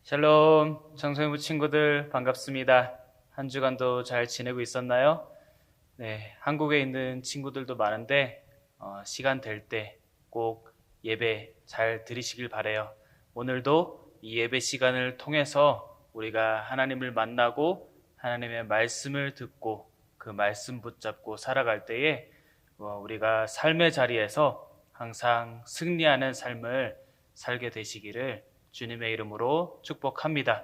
샬롬, 청소년부 친구들 반갑습니다. 한 주간도 잘 지내고 있었나요? 네, 한국에 있는 친구들도 많은데 시간 될 때 꼭 예배 잘 들으시길 바라요. 오늘도 이 예배 시간을 통해서 우리가 하나님을 만나고 하나님의 말씀을 듣고 그 말씀 붙잡고 살아갈 때에 우리가 삶의 자리에서 항상 승리하는 삶을 살게 되시기를 주님의 이름으로 축복합니다.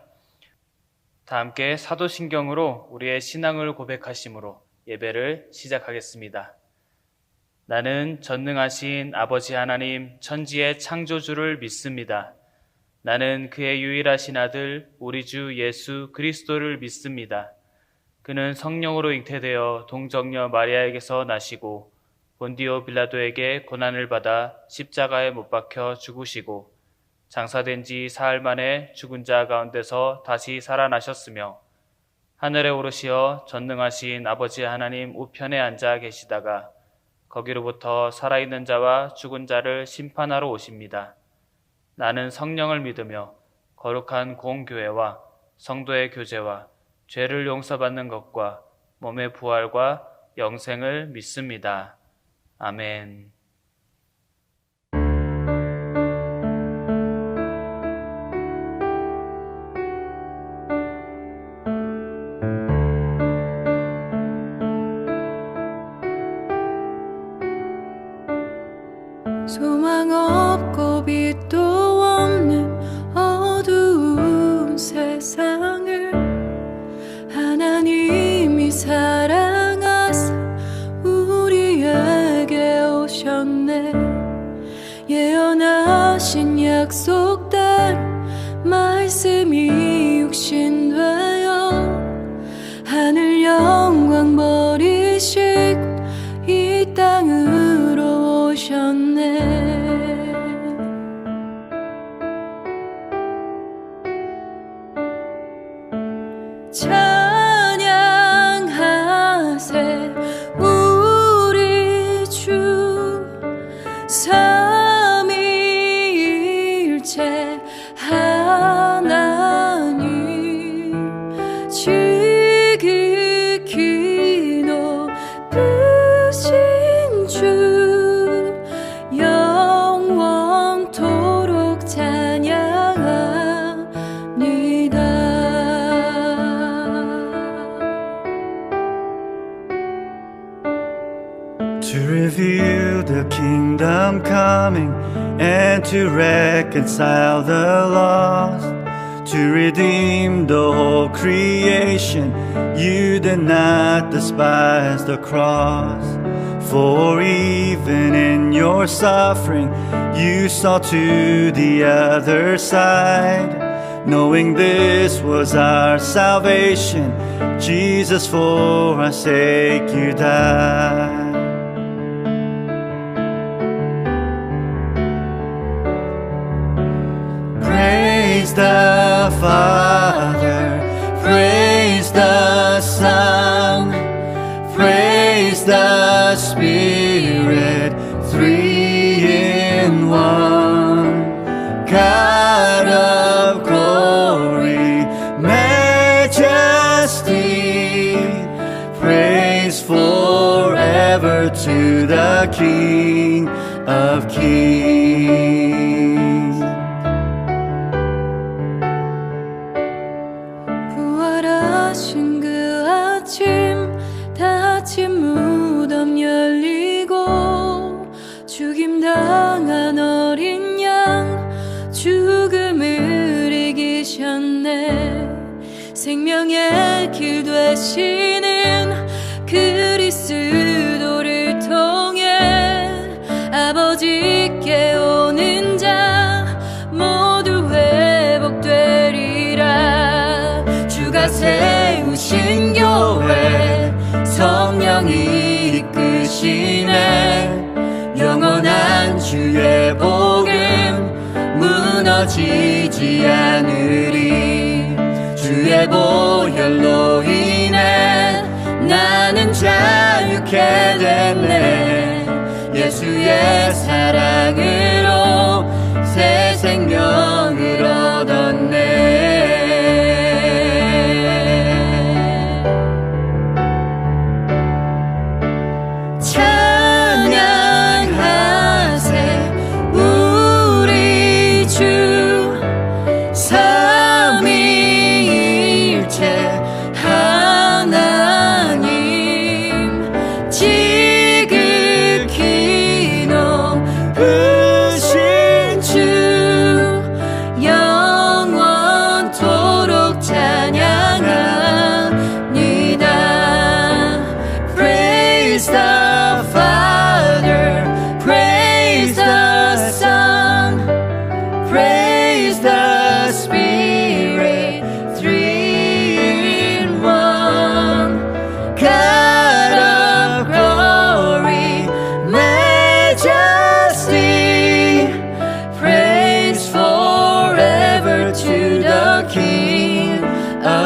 다 함께 사도신경으로 우리의 신앙을 고백하심으로 예배를 시작하겠습니다. 나는 전능하신 아버지 하나님 천지의 창조주를 믿습니다. 나는 그의 유일하신 아들 우리 주 예수 그리스도를 믿습니다. 그는 성령으로 잉태되어 동정녀 마리아에게서 나시고 본디오 빌라도에게 고난을 받아 십자가에 못 박혀 죽으시고 장사된 지 사흘 만에 죽은 자 가운데서 다시 살아나셨으며 하늘에 오르시어 전능하신 아버지 하나님 우편에 앉아 계시다가 거기로부터 살아있는 자와 죽은 자를 심판하러 오십니다. 나는 성령을 믿으며 거룩한 공교회와 성도의 교제와 죄를 용서받는 것과 몸의 부활과 영생을 믿습니다. 아멘. 소망 없고 빛도 없는 어두운 세상을 하나님이 사랑하사 우리에게 오셨네. 예언하신 약속대로 말씀이 육신되어 하늘 영광 버리시고 이 땅으로 오셨네. 찬양하세 우리 주 삼위일체 하나님 지극히 높으신 주 영원토록 찬양합니다. To reveal the kingdom coming and to reconcile the lost, to redeem the whole creation, you did not despise the cross. For even in your suffering, you saw to the other side. Knowing this was our salvation, Jesus, for our sake you died. Praise the Father, praise the Son, praise the Spirit, three in one. God of glory, majesty, praise forever to the King of Kings. 부활하신 그 아침 닫힌 무덤 열리고 죽임당한 어린 양 죽음을 이기셨네. 생명의 길 되시는 그리스도를 통해 아버지께 오는 자 모두 회복되리라. 주가 세우신 교회 성령이 이끄시네. 영원한 주의 복음 무너지지 않으리. 주의 보혈로 인해 나는 자유케 됐네. 예수의 사랑으로 새 생명을 얻었네.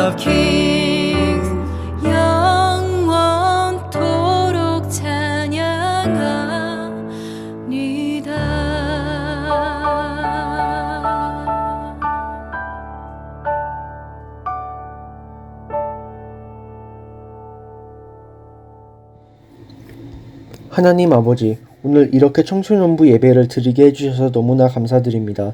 of Kings, 영원토록 하나님 아버지, 오늘 이렇게 청소년부 예배를 드리게 해주셔서 너무나 감사드립니다.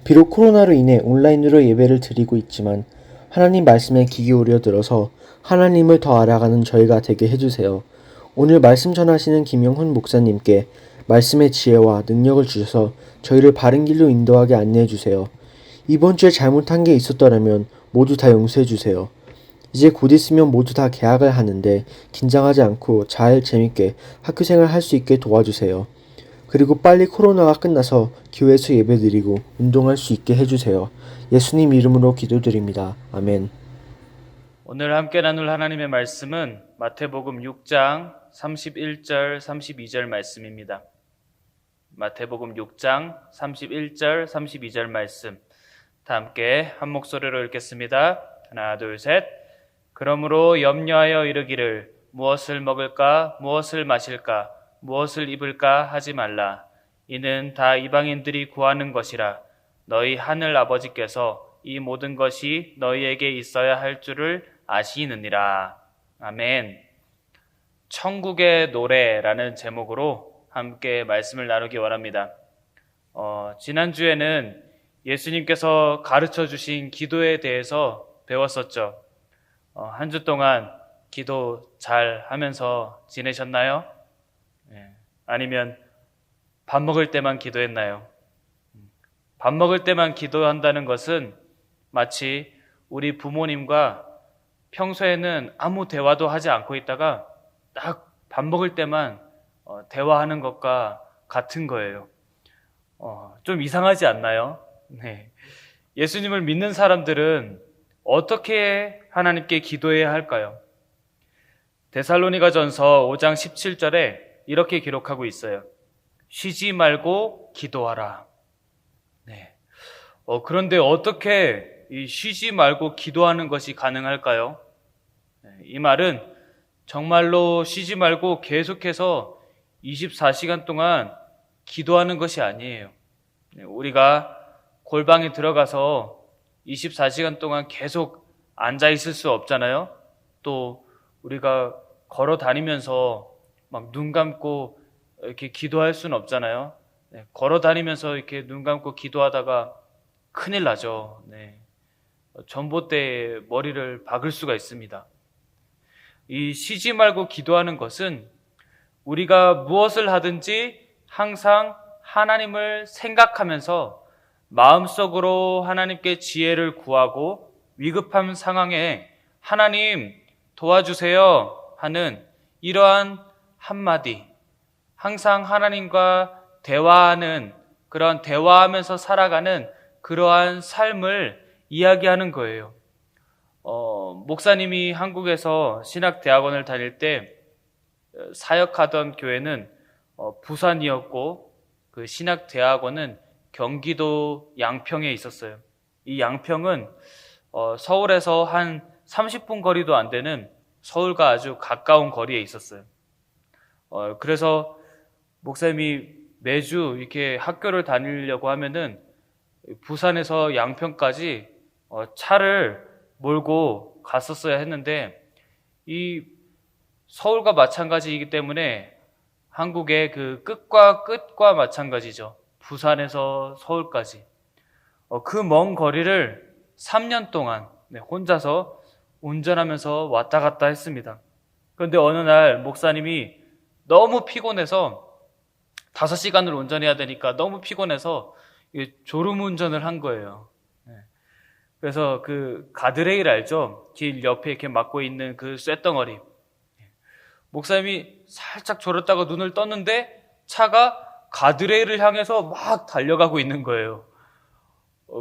비록 코로나로 인해 온라인으로 예배를 드리고 있지만 하나님 말씀에 귀 기울여 들어서 하나님을 더 알아가는 저희가 되게 해주세요. 오늘 말씀 전하시는 김영훈 목사님께 말씀의 지혜와 능력을 주셔서 저희를 바른 길로 인도하게 안내해 주세요. 이번 주에 잘못한 게 있었더라면 모두 다 용서해 주세요. 이제 곧 있으면 모두 다 개학을 하는데 긴장하지 않고 잘 재밌게 학교생활 할 수 있게 도와주세요. 그리고 빨리 코로나가 끝나서 교회에서 예배드리고 운동할 수 있게 해주세요. 예수님 이름으로 기도드립니다. 아멘. 오늘 함께 나눌 하나님의 말씀은 마태복음 6장 31절 32절 말씀입니다. 마태복음 6장 31절 32절 말씀 다 함께 한 목소리로 읽겠습니다. 하나 둘 셋. 그러므로 염려하여 이르기를 무엇을 먹을까 무엇을 마실까 무엇을 입을까 하지 말라. 이는 다 이방인들이 구하는 것이라. 너희 하늘 아버지께서 이 모든 것이 너희에게 있어야 할 줄을 아시느니라. 아멘. 천국의 노래라는 제목으로 함께 말씀을 나누기 원합니다. 지난주에는 예수님께서 가르쳐 주신 기도에 대해서 배웠었죠. 한 주 동안 기도 잘 하면서 지내셨나요? 아니면 밥 먹을 때만 기도했나요? 밥 먹을 때만 기도한다는 것은 마치 우리 부모님과 평소에는 아무 대화도 하지 않고 있다가 딱 밥 먹을 때만 대화하는 것과 같은 거예요. 좀 이상하지 않나요? 네. 예수님을 믿는 사람들은 어떻게 하나님께 기도해야 할까요? 데살로니가전서 5장 17절에 이렇게 기록하고 있어요. 쉬지 말고 기도하라. 네. 그런데 어떻게 이 쉬지 말고 기도하는 것이 가능할까요? 이 말은 정말로 쉬지 말고 계속해서 24시간 동안 기도하는 것이 아니에요. 우리가 골방에 들어가서 24시간 동안 계속 앉아 있을 수 없잖아요. 또 우리가 걸어 다니면서 막 눈 감고 이렇게 기도할 수는 없잖아요. 걸어 다니면서 이렇게 눈 감고 기도하다가 큰일 나죠. 전봇대에 머리를 박을 수가 있습니다. 이 쉬지 말고 기도하는 것은 우리가 무엇을 하든지 항상 하나님을 생각하면서 마음속으로 하나님께 지혜를 구하고 위급한 상황에 하나님 도와주세요 하는 이러한 한마디, 항상 하나님과 대화하는 그런 대화하면서 살아가는 그러한 삶을 이야기하는 거예요. 목사님이 한국에서 신학대학원을 다닐 때 사역하던 교회는 부산이었고 그 신학대학원은 경기도 양평에 있었어요. 이 양평은 서울에서 한 30분 거리도 안 되는 서울과 아주 가까운 거리에 있었어요. 그래서 목사님이 매주 이렇게 학교를 다니려고 하면은 부산에서 양평까지 차를 몰고 갔었어야 했는데 이 서울과 마찬가지이기 때문에 한국의 그 끝과 끝과 마찬가지죠. 부산에서 서울까지 그 먼 거리를 3년 동안 혼자서 운전하면서 왔다 갔다 했습니다. 그런데 어느 날 목사님이 너무 피곤해서 5시간을 운전해야 되니까 너무 피곤해서 졸음운전을 한 거예요. 그래서 그 가드레일 알죠? 길 옆에 이렇게 막고 있는 그 쇳덩어리. 목사님이 살짝 졸았다가 눈을 떴는데 차가 가드레일을 향해서 막 달려가고 있는 거예요.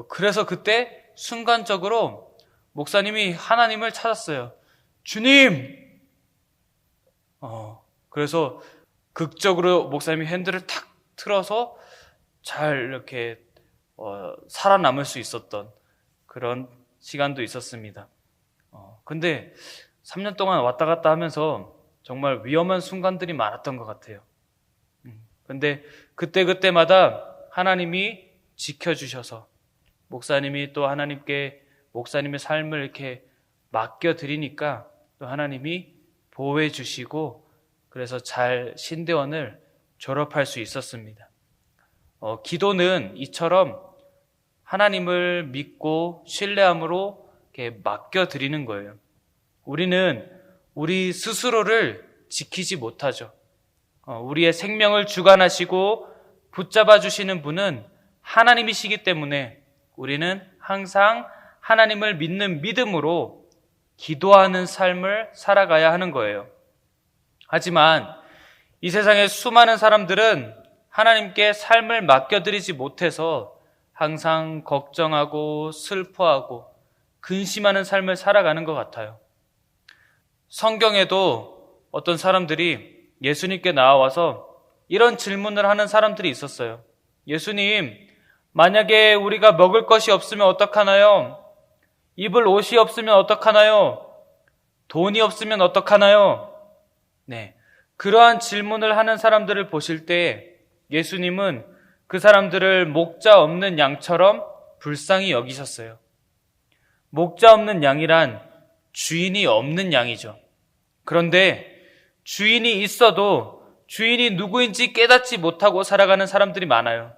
그래서 그때 순간적으로 목사님이 하나님을 찾았어요. 주님! 그래서 극적으로 목사님이 핸들을 탁 틀어서 잘 이렇게 살아남을 수 있었던 그런 시간도 있었습니다. 근데 3년 동안 왔다 갔다 하면서 정말 위험한 순간들이 많았던 것 같아요. 근데 그때마다 하나님이 지켜주셔서 목사님이 또 하나님께 목사님의 삶을 이렇게 맡겨드리니까 또 하나님이 보호해 주시고 그래서 잘 신대원을 졸업할 수 있었습니다. 기도는 이처럼 하나님을 믿고 신뢰함으로 이렇게 맡겨드리는 거예요. 우리는 우리 스스로를 지키지 못하죠. 우리의 생명을 주관하시고 붙잡아 주시는 분은 하나님이시기 때문에 우리는 항상 하나님을 믿는 믿음으로 기도하는 삶을 살아가야 하는 거예요. 하지만 이 세상의 수많은 사람들은 하나님께 삶을 맡겨드리지 못해서 항상 걱정하고 슬퍼하고 근심하는 삶을 살아가는 것 같아요. 성경에도 어떤 사람들이 예수님께 나와서 이런 질문을 하는 사람들이 있었어요. 예수님, 만약에 우리가 먹을 것이 없으면 어떡하나요? 입을 옷이 없으면 어떡하나요? 돈이 없으면 어떡하나요? 네, 그러한 질문을 하는 사람들을 보실 때 예수님은 그 사람들을 목자 없는 양처럼 불쌍히 여기셨어요. 목자 없는 양이란 주인이 없는 양이죠. 그런데 주인이 있어도 주인이 누구인지 깨닫지 못하고 살아가는 사람들이 많아요.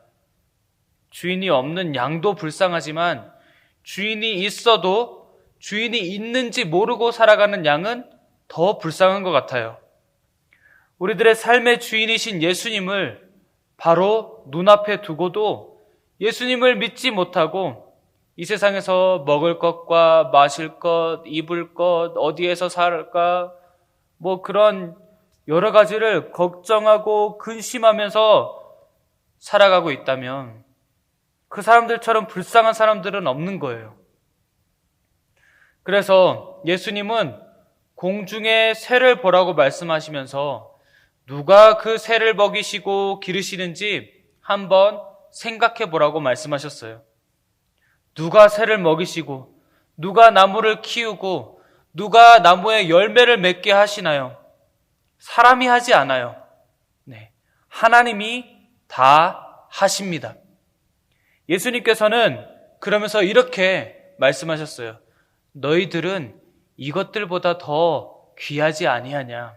주인이 없는 양도 불쌍하지만 주인이 있어도 주인이 있는지 모르고 살아가는 양은 더 불쌍한 것 같아요. 우리들의 삶의 주인이신 예수님을 바로 눈앞에 두고도 예수님을 믿지 못하고 이 세상에서 먹을 것과 마실 것, 입을 것, 어디에서 살까, 그런 여러 가지를 걱정하고 근심하면서 살아가고 있다면 그 사람들처럼 불쌍한 사람들은 없는 거예요. 그래서 예수님은 공중의 새를 보라고 말씀하시면서 누가 그 새를 먹이시고 기르시는지 한번 생각해 보라고 말씀하셨어요. 누가 새를 먹이시고 누가 나무를 키우고 누가 나무에 열매를 맺게 하시나요? 사람이 하지 않아요. 네, 하나님이 다 하십니다. 예수님께서는 그러면서 이렇게 말씀하셨어요. 너희들은 이것들보다 더 귀하지 아니하냐?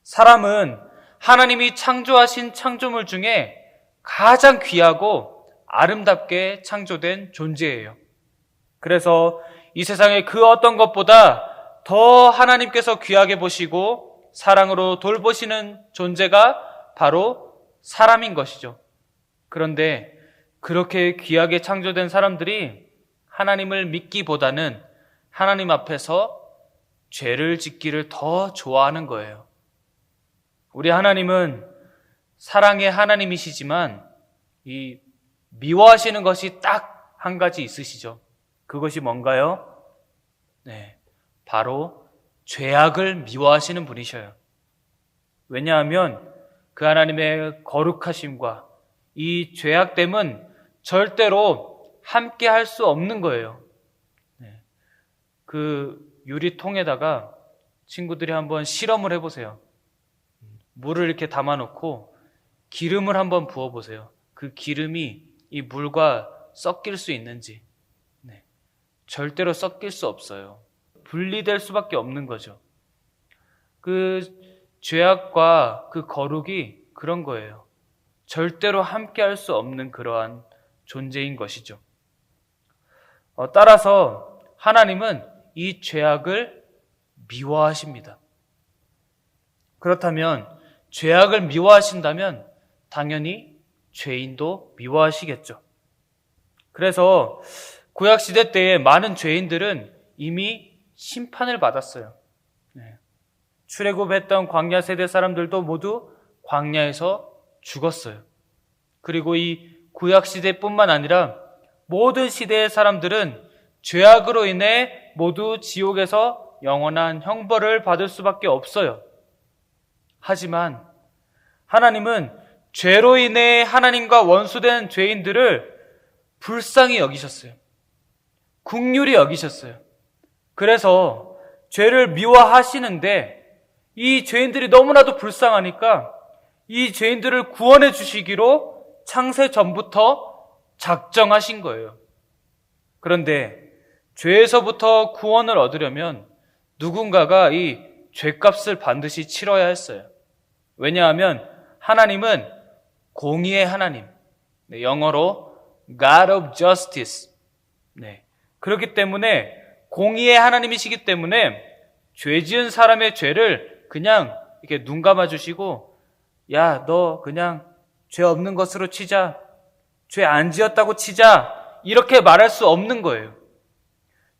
사람은 하나님이 창조하신 창조물 중에 가장 귀하고 아름답게 창조된 존재예요. 그래서 이 세상의 그 어떤 것보다 더 하나님께서 귀하게 보시고 사랑으로 돌보시는 존재가 바로 사람인 것이죠. 그런데 그렇게 귀하게 창조된 사람들이 하나님을 믿기보다는 하나님 앞에서 죄를 짓기를 더 좋아하는 거예요. 우리 하나님은 사랑의 하나님이시지만 이 미워하시는 것이 딱 한 가지 있으시죠. 그것이 뭔가요? 네, 바로 죄악을 미워하시는 분이셔요. 왜냐하면 그 하나님의 거룩하심과 이 죄악됨은 절대로 함께 할 수 없는 거예요. 네, 그 유리통에다가 친구들이 한번 실험을 해보세요. 물을 이렇게 담아놓고 기름을 한번 부어보세요. 그 기름이 이 물과 섞일 수 있는지. 네, 절대로 섞일 수 없어요. 분리될 수밖에 없는 거죠. 그 죄악과 그 거룩이 그런 거예요. 절대로 함께 할 수 없는 그러한 존재인 것이죠. 따라서 하나님은 이 죄악을 미워하십니다. 그렇다면 죄악을 미워하신다면 당연히 죄인도 미워하시겠죠. 그래서 구약시대 때의 많은 죄인들은 이미 심판을 받았어요. 네. 출애굽했던 광야 세대 사람들도 모두 광야에서 죽었어요. 그리고 이 구약시대뿐만 아니라 모든 시대의 사람들은 죄악으로 인해 모두 지옥에서 영원한 형벌을 받을 수밖에 없어요. 하지만 하나님은 죄로 인해 하나님과 원수된 죄인들을 불쌍히 여기셨어요. 긍휼히 여기셨어요. 그래서 죄를 미워하시는데 이 죄인들이 너무나도 불쌍하니까 이 죄인들을 구원해 주시기로 창세 전부터 작정하신 거예요. 그런데 죄에서부터 구원을 얻으려면 누군가가 이 죄값을 반드시 치러야 했어요. 왜냐하면 하나님은 공의의 하나님, 영어로 God of Justice. 그렇기 때문에 공의의 하나님이시기 때문에 죄 지은 사람의 죄를 그냥 이렇게 눈 감아 주시고, 야, 너 그냥 죄 없는 것으로 치자, 죄 안 지었다고 치자, 이렇게 말할 수 없는 거예요.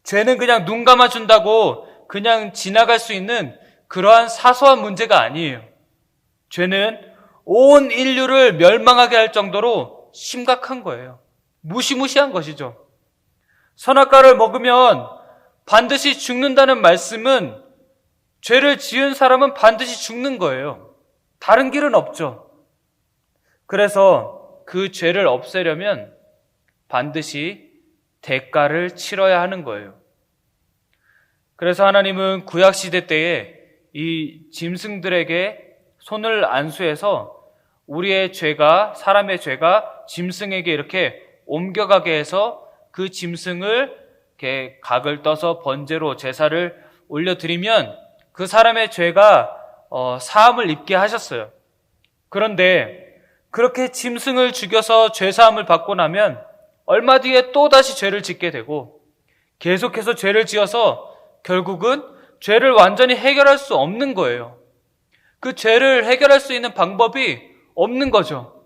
죄는 그냥 눈 감아 준다고 그냥 지나갈 수 있는 그러한 사소한 문제가 아니에요. 죄는 온 인류를 멸망하게 할 정도로 심각한 거예요. 무시무시한 것이죠. 선악과를 먹으면 반드시 죽는다는 말씀은 죄를 지은 사람은 반드시 죽는 거예요. 다른 길은 없죠. 그래서 그 죄를 없애려면 반드시 대가를 치러야 하는 거예요. 그래서 하나님은 구약시대 때에 이 짐승들에게 손을 안수해서 우리의 죄가, 사람의 죄가 짐승에게 이렇게 옮겨가게 해서 그 짐승을 이렇게 각을 떠서 번제로 제사를 올려드리면 그 사람의 죄가 사함을 입게 하셨어요. 그런데 그렇게 짐승을 죽여서 죄사함을 받고 나면 얼마 뒤에 또다시 죄를 짓게 되고 계속해서 죄를 지어서 결국은 죄를 완전히 해결할 수 없는 거예요. 그 죄를 해결할 수 있는 방법이 없는 거죠.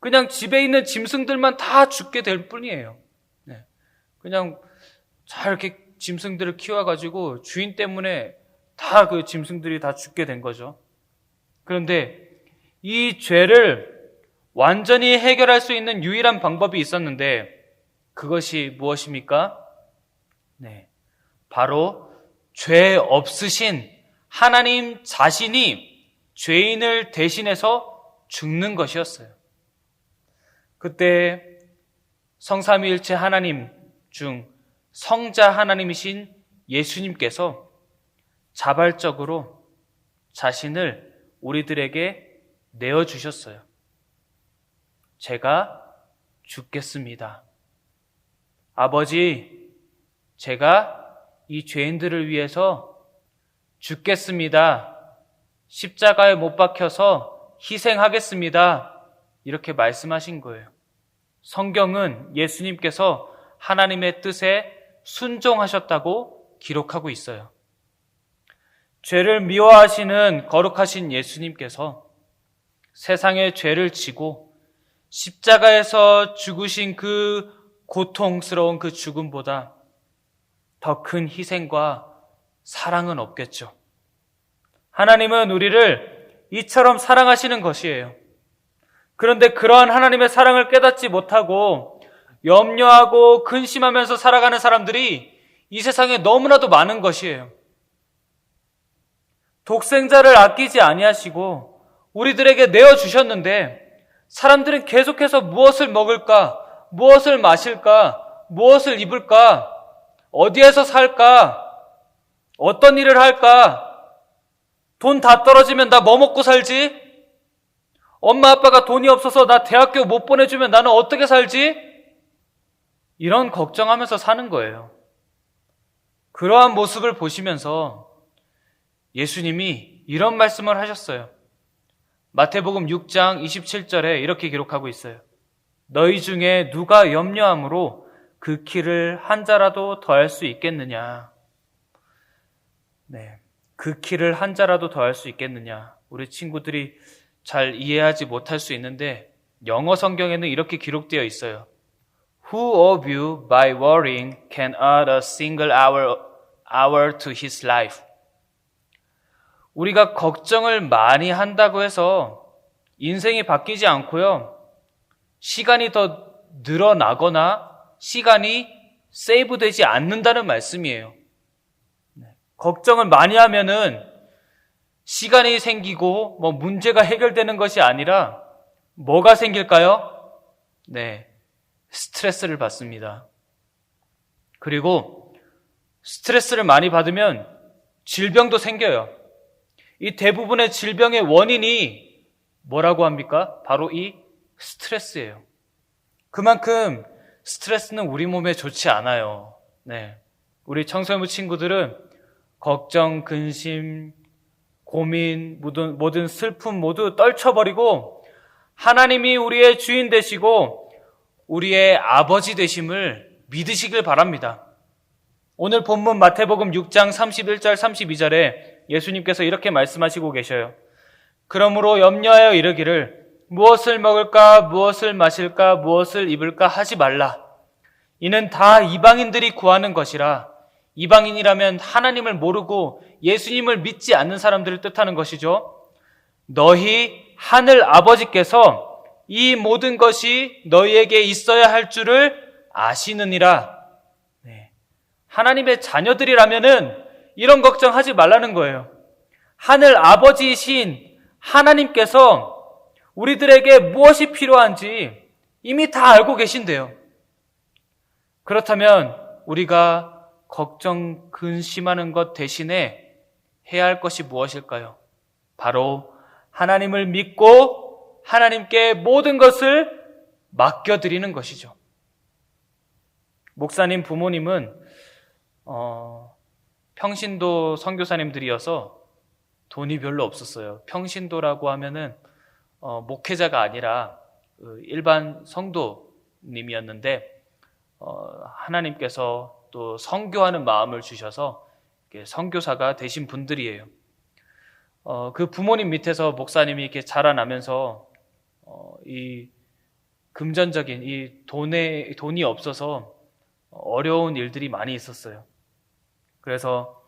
그냥 집에 있는 짐승들만 다 죽게 될 뿐이에요. 그냥 잘 이렇게 짐승들을 키워가지고 주인 때문에 다 그 짐승들이 다 죽게 된 거죠. 그런데 이 죄를 완전히 해결할 수 있는 유일한 방법이 있었는데 그것이 무엇입니까? 바로 죄 없으신 하나님 자신이 죄인을 대신해서 죽는 것이었어요. 그때 성삼위일체 하나님 중 성자 하나님이신 예수님께서 자발적으로 자신을 우리들에게 내어주셨어요. 제가 죽겠습니다. 아버지, 제가 이 죄인들을 위해서 죽겠습니다. 십자가에 못 박혀서 희생하겠습니다. 이렇게 말씀하신 거예요. 성경은 예수님께서 하나님의 뜻에 순종하셨다고 기록하고 있어요. 죄를 미워하시는 거룩하신 예수님께서 세상의 죄를 지고 십자가에서 죽으신 그 고통스러운 그 죽음보다 더 큰 희생과 사랑은 없겠죠. 하나님은 우리를 이처럼 사랑하시는 것이에요. 그런데 그러한 하나님의 사랑을 깨닫지 못하고 염려하고 근심하면서 살아가는 사람들이 이 세상에 너무나도 많은 것이에요. 독생자를 아끼지 아니하시고 우리들에게 내어주셨는데 사람들은 계속해서 무엇을 먹을까, 무엇을 마실까, 무엇을 입을까, 어디에서 살까, 어떤 일을 할까, 돈 다 떨어지면 나 뭐 먹고 살지? 엄마 아빠가 돈이 없어서 나 대학교 못 보내주면 나는 어떻게 살지? 이런 걱정하면서 사는 거예요. 그러한 모습을 보시면서 예수님이 이런 말씀을 하셨어요. 마태복음 6장 27절에 이렇게 기록하고 있어요. 너희 중에 누가 염려함으로 그 키를 한 자라도 더할 수 있겠느냐. 그 키를 한 자라도 더할 수 있겠느냐. 우리 친구들이 잘 이해하지 못할 수 있는데 영어 성경에는 이렇게 기록되어 있어요. Who of you by worrying can add a single hour to his life? 우리가 걱정을 많이 한다고 해서 인생이 바뀌지 않고요. 시간이 더 늘어나거나 시간이 세이브되지 않는다는 말씀이에요. 걱정을 많이 하면은 시간이 생기고 문제가 해결되는 것이 아니라 뭐가 생길까요? 스트레스를 받습니다. 그리고 스트레스를 많이 받으면 질병도 생겨요. 이 대부분의 질병의 원인이 뭐라고 합니까? 바로 이 스트레스예요. 그만큼 스트레스는 우리 몸에 좋지 않아요. 네. 우리 청소년부 친구들은 걱정, 근심, 고민, 모든 슬픔 모두 떨쳐버리고 하나님이 우리의 주인 되시고 우리의 아버지 되심을 믿으시길 바랍니다. 오늘 본문 마태복음 6장 31절 32절에 예수님께서 이렇게 말씀하시고 계셔요. 그러므로 염려하여 이르기를 무엇을 먹을까, 무엇을 마실까, 무엇을 입을까 하지 말라. 이는 다 이방인들이 구하는 것이라. 이방인이라면 하나님을 모르고 예수님을 믿지 않는 사람들을 뜻하는 것이죠. 너희 하늘 아버지께서 이 모든 것이 너희에게 있어야 할 줄을 아시느니라. 네. 하나님의 자녀들이라면은 이런 걱정하지 말라는 거예요. 하늘 아버지이신 하나님께서 우리들에게 무엇이 필요한지 이미 다 알고 계신대요. 그렇다면 우리가 걱정, 근심하는 것 대신에 해야 할 것이 무엇일까요? 바로 하나님을 믿고 하나님께 모든 것을 맡겨드리는 것이죠. 목사님 부모님은 평신도 선교사님들이어서 돈이 별로 없었어요. 평신도라고 하면은 목회자가 아니라 일반 성도님이었는데 하나님께서 또 선교하는 마음을 주셔서 선교사가 되신 분들이에요. 그 부모님 밑에서 목사님이 이렇게 자라나면서 이 금전적인 이 돈이 없어서 어려운 일들이 많이 있었어요. 그래서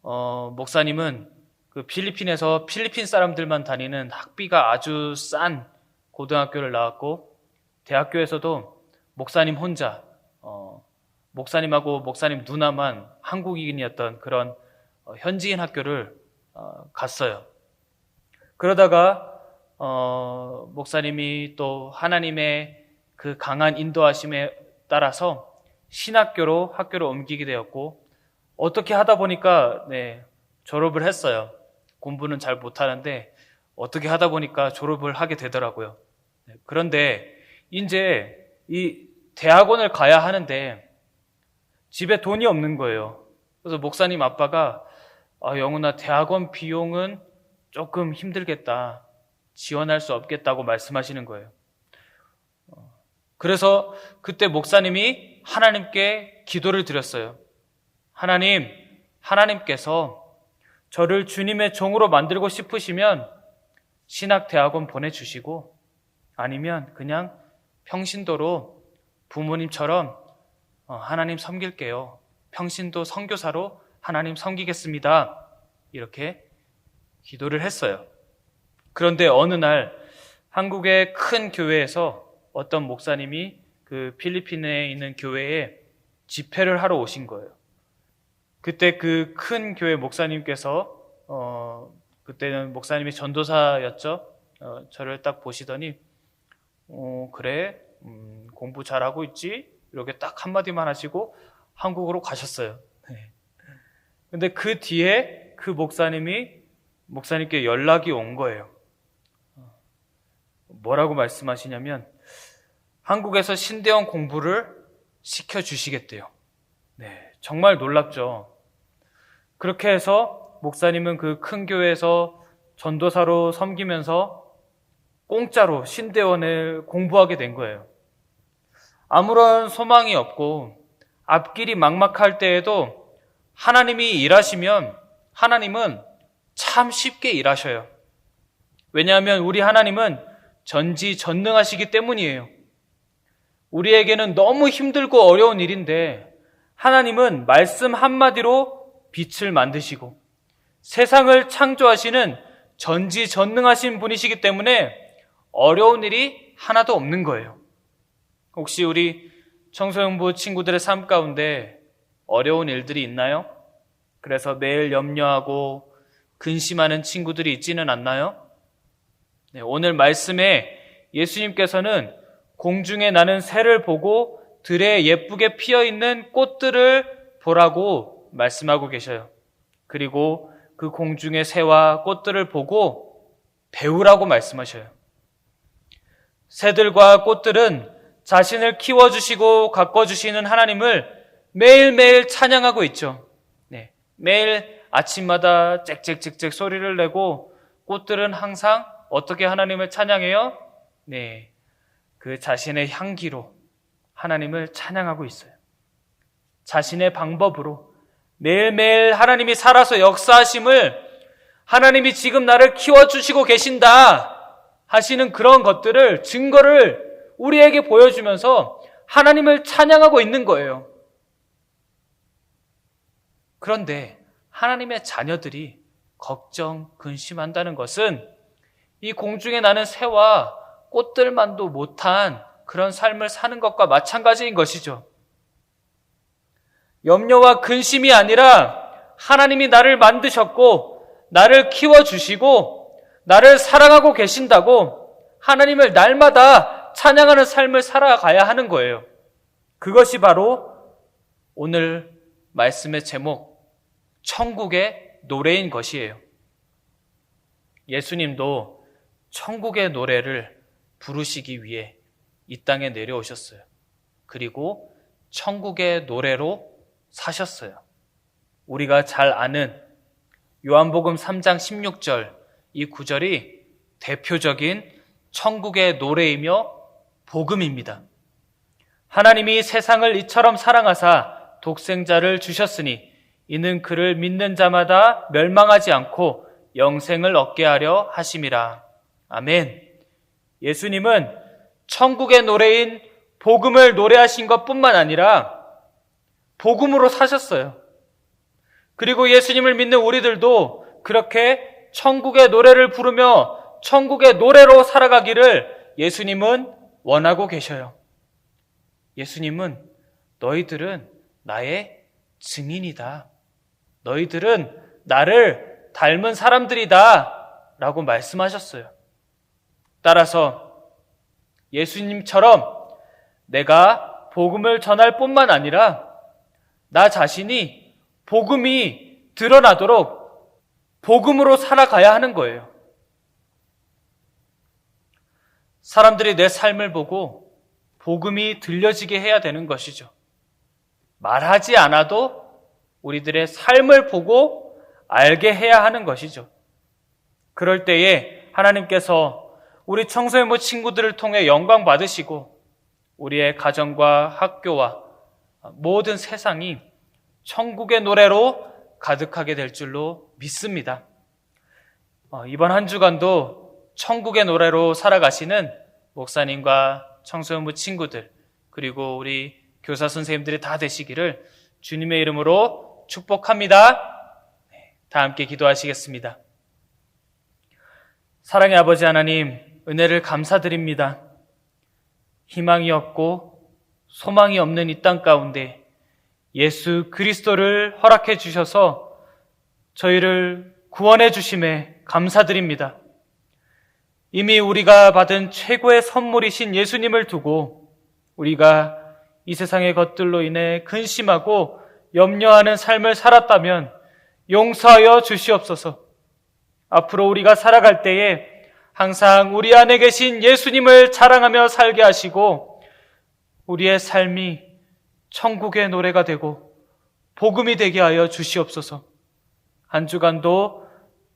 목사님은 그 필리핀에서 필리핀 사람들만 다니는 학비가 아주 싼 고등학교를 나왔고 대학교에서도 목사님 혼자 목사님하고 목사님 누나만 한국인이었던 그런 현지인 학교를 갔어요. 그러다가 목사님이 또 하나님의 그 강한 인도하심에 따라서 신학교로 학교를 옮기게 되었고 어떻게 하다 보니까 졸업을 했어요. 공부는 잘 못하는데 어떻게 하다 보니까 졸업을 하게 되더라고요. 그런데 이제 이 대학원을 가야 하는데 집에 돈이 없는 거예요. 그래서 목사님 아빠가 영훈아 대학원 비용은 조금 힘들겠다. 지원할 수 없겠다고 말씀하시는 거예요. 그래서 그때 목사님이 하나님께 기도를 드렸어요. 하나님께서 저를 주님의 종으로 만들고 싶으시면 신학대학원 보내주시고 아니면 그냥 평신도로 부모님처럼 하나님 섬길게요. 평신도 선교사로 하나님 섬기겠습니다. 이렇게 기도를 했어요. 그런데 어느 날 한국의 큰 교회에서 어떤 목사님이 그 필리핀에 있는 교회에 집회를 하러 오신 거예요. 그때 그 큰 교회 목사님께서 그때는 목사님이 전도사였죠. 저를 딱 보시더니 그래 공부 잘하고 있지? 이렇게 딱 한마디만 하시고 한국으로 가셨어요. 근데 그 뒤에 그 목사님께 연락이 온 거예요. 뭐라고 말씀하시냐면 한국에서 신대원 공부를 시켜주시겠대요. 정말 놀랍죠. 그렇게 해서 목사님은 그 큰 교회에서 전도사로 섬기면서 공짜로 신대원을 공부하게 된 거예요. 아무런 소망이 없고 앞길이 막막할 때에도 하나님이 일하시면 하나님은 참 쉽게 일하셔요. 왜냐하면 우리 하나님은 전지전능하시기 때문이에요. 우리에게는 너무 힘들고 어려운 일인데 하나님은 말씀 한마디로 빛을 만드시고 세상을 창조하시는 전지전능하신 분이시기 때문에 어려운 일이 하나도 없는 거예요. 혹시 우리 청소년부 친구들의 삶 가운데 어려운 일들이 있나요? 그래서 매일 염려하고 근심하는 친구들이 있지는 않나요? 오늘 말씀에 예수님께서는 공중에 나는 새를 보고 들에 예쁘게 피어있는 꽃들을 보라고 말씀하고 계셔요. 그리고 그 공중의 새와 꽃들을 보고 배우라고 말씀하셔요. 새들과 꽃들은 자신을 키워주시고 가꿔주시는 하나님을 매일매일 찬양하고 있죠. 네, 매일 아침마다 짹짹짹짹 소리를 내고 꽃들은 항상 어떻게 하나님을 찬양해요? 네, 그 자신의 향기로 하나님을 찬양하고 있어요. 자신의 방법으로 매일매일 하나님이 살아서 역사하심을, 하나님이 지금 나를 키워주시고 계신다 하시는 그런 것들을, 증거를 우리에게 보여주면서 하나님을 찬양하고 있는 거예요. 그런데 하나님의 자녀들이 걱정, 근심한다는 것은 이 공중에 나는 새와 꽃들만도 못한 그런 삶을 사는 것과 마찬가지인 것이죠. 염려와 근심이 아니라 하나님이 나를 만드셨고 나를 키워주시고 나를 사랑하고 계신다고 하나님을 날마다 찬양하는 삶을 살아가야 하는 거예요. 그것이 바로 오늘 말씀의 제목, 천국의 노래인 것이에요. 예수님도 천국의 노래를 부르시기 위해 이 땅에 내려오셨어요. 그리고 천국의 노래로 사셨어요. 우리가 잘 아는 요한복음 3장 16절, 이 구절이 대표적인 천국의 노래이며 복음입니다. 하나님이 세상을 이처럼 사랑하사 독생자를 주셨으니 이는 그를 믿는 자마다 멸망하지 않고 영생을 얻게 하려 하심이라. 아멘. 예수님은 천국의 노래인 복음을 노래하신 것뿐만 아니라 복음으로 사셨어요. 그리고 예수님을 믿는 우리들도 그렇게 천국의 노래를 부르며 천국의 노래로 살아가기를 예수님은 원하고 계셔요. 예수님은 너희들은 나의 증인이다. 너희들은 나를 닮은 사람들이다 라고 말씀하셨어요. 따라서 예수님처럼 내가 복음을 전할 뿐만 아니라 나 자신이 복음이 드러나도록 복음으로 살아가야 하는 거예요. 사람들이 내 삶을 보고 복음이 들려지게 해야 되는 것이죠. 말하지 않아도 우리들의 삶을 보고 알게 해야 하는 것이죠. 그럴 때에 하나님께서 우리 청소년부 친구들을 통해 영광 받으시고 우리의 가정과 학교와 모든 세상이 천국의 노래로 가득하게 될 줄로 믿습니다. 이번 한 주간도 천국의 노래로 살아가시는 목사님과 청소년부 친구들, 그리고 우리 교사 선생님들이 다 되시기를 주님의 이름으로 축복합니다. 다 함께 기도하시겠습니다. 사랑의 아버지 하나님, 은혜를 감사드립니다. 희망이 없고 소망이 없는 이 땅 가운데 예수 그리스도를 허락해 주셔서 저희를 구원해 주심에 감사드립니다. 이미 우리가 받은 최고의 선물이신 예수님을 두고 우리가 이 세상의 것들로 인해 근심하고 염려하는 삶을 살았다면 용서하여 주시옵소서. 앞으로 우리가 살아갈 때에 항상 우리 안에 계신 예수님을 자랑하며 살게 하시고 우리의 삶이 천국의 노래가 되고 복음이 되게 하여 주시옵소서. 한 주간도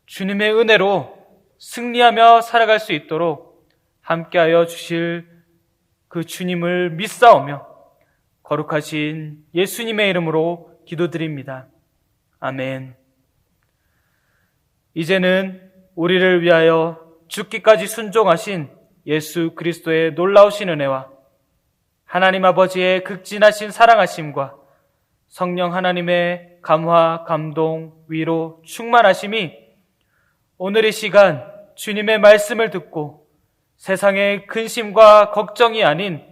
주님의 은혜로 승리하며 살아갈 수 있도록 함께하여 주실 그 주님을 믿사오며 거룩하신 예수님의 이름으로 기도드립니다. 아멘. 이제는 우리를 위하여 죽기까지 순종하신 예수 그리스도의 놀라우신 은혜와 하나님 아버지의 극진하신 사랑하심과 성령 하나님의 감화, 감동, 위로, 충만하심이 오늘 이 시간 주님의 말씀을 듣고 세상의 근심과 걱정이 아닌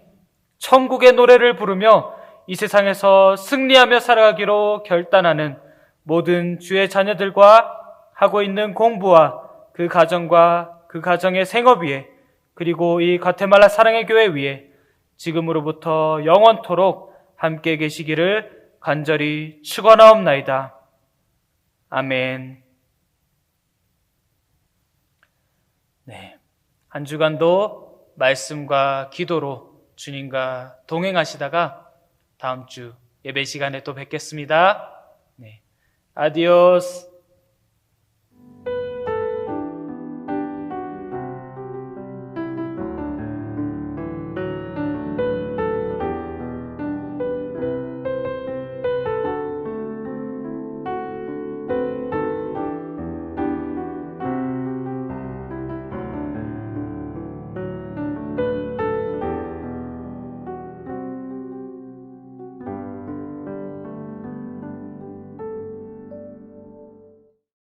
천국의 노래를 부르며 이 세상에서 승리하며 살아가기로 결단하는 모든 주의 자녀들과 하고 있는 공부와 그 가정과 그 가정의 생업 위에, 그리고 이 가테말라 사랑의 교회 위에 지금으로부터 영원토록 함께 계시기를 간절히 축원하옵나이다. 아멘. 네, 한 주간도 말씀과 기도로 주님과 동행하시다가 다음 주 예배 시간에 또 뵙겠습니다. 네, 아디오스.